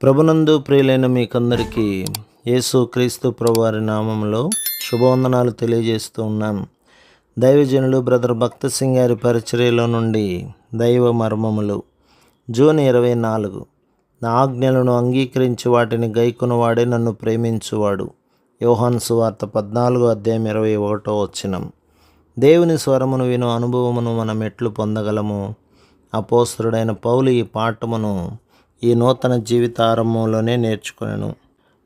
ప్రభునందు ప్రియులైన మీకందరికీ యేసుక్రీస్తు ప్రభువారి నామంలో శుభవందనాలు తెలియజేస్తూ ఉన్నాను. దైవజనులు బ్రదర్ భక్త సింగ్ గారి పరిచర్యలో నుండి దైవ మర్మములు జూన్ 24. నా ఆజ్ఞలను అంగీకరించి వాటిని గైకొనువాడే నన్ను ప్రేమించువాడు. యోహాను సువార్త 14:21. దేవుని స్వరమును విను అనుభవమును మనం ఎట్లు పొందగలము? అపోస్తలుడైన పౌలు ఈ పాఠమును ఈ నూతన జీవిత ఆరంభంలోనే నేర్చుకొనెను.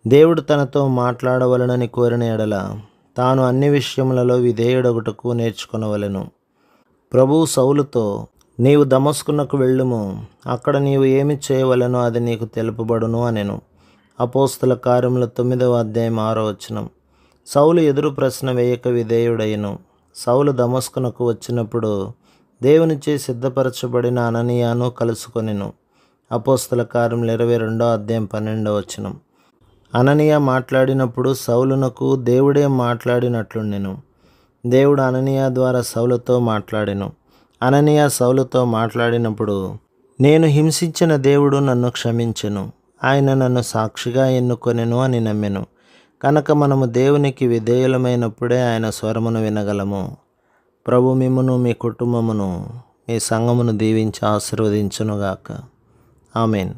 దేవుడు తనతో మాట్లాడవలనని కోరిన ఎడల తాను అన్ని విషయములలో విధేయుడొకటకు నేర్చుకొనవలెను. ప్రభువు సౌలుతో, నీవు దమస్కునకు వెళ్ళుము, అక్కడ నీవు ఏమి చేయవలెనో అది నీకు తెలుపబడును అనెను. అపోస్తల కార్యముల 9:6. సౌలు ఎదురు ప్రశ్న వేయక విధేయుడయ్యను. సౌలు దమస్కునకు వచ్చినప్పుడు దేవునిచే సిద్ధపరచబడిన అననీయాను కలుసుకొనెను. అపోస్తల కార్యములు 22:12. అననీయ మాట్లాడినప్పుడు సౌలునకు దేవుడే మాట్లాడినట్లుండెను. దేవుడు అననీయ ద్వారా సౌలుతో మాట్లాడెను. అననీయ సౌలుతో మాట్లాడినప్పుడు, నేను హింసించిన దేవుడు నన్ను క్షమించెను, ఆయన నన్ను సాక్షిగా ఎన్నుకొనెను అని నమ్మెను. కనుక మనము దేవునికి విధేయులమైనప్పుడే ఆయన స్వరమును వినగలము. ప్రభు మిమ్మును, మీ కుటుంబమును, మీ సంఘమును దీవించి ఆశీర్వదించునుగాక. ఆమెన్.